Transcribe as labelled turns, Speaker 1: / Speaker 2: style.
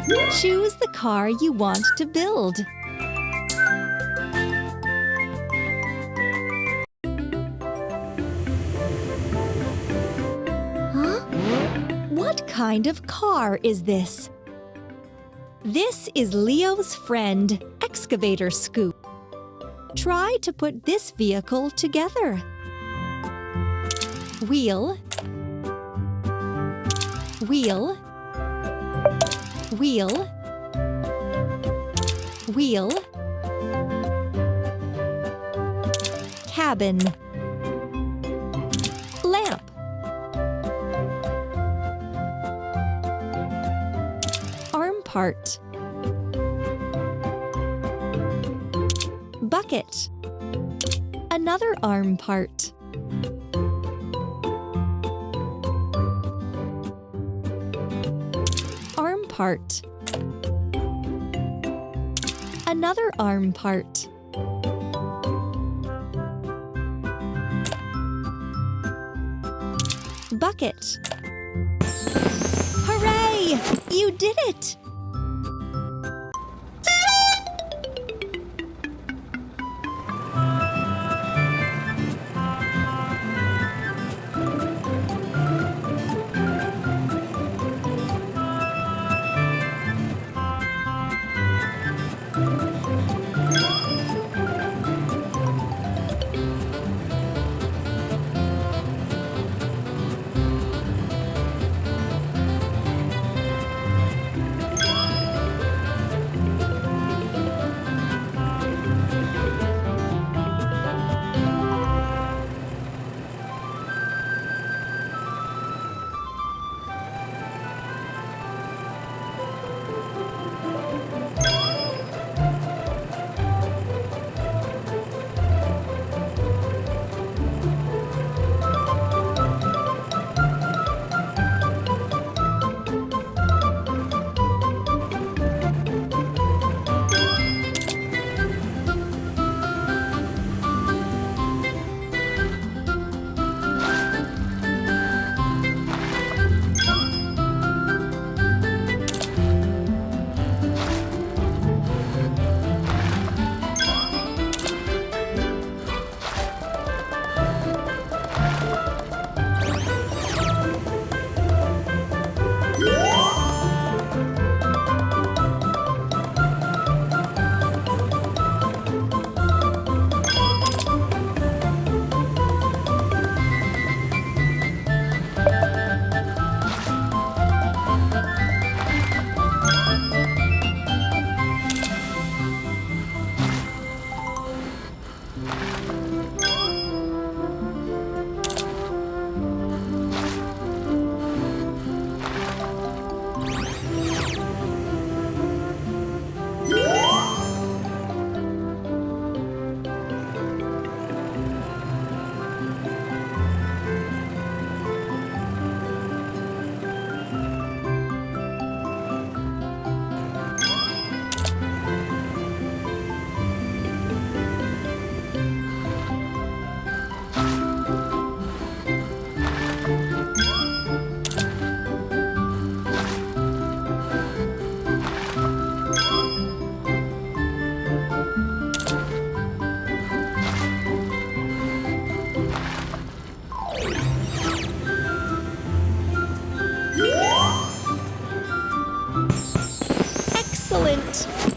Speaker 1: Choose the car you want to build. Huh? What kind of car is this? This is Leo's friend, Excavator Scoop. Try to put this vehicle together. Wheel, wheel, wheel, wheel, cabin, lamp, arm part, bucket, another arm part, arm part, another arm part, bucket. Hooray! You did it! Excellent!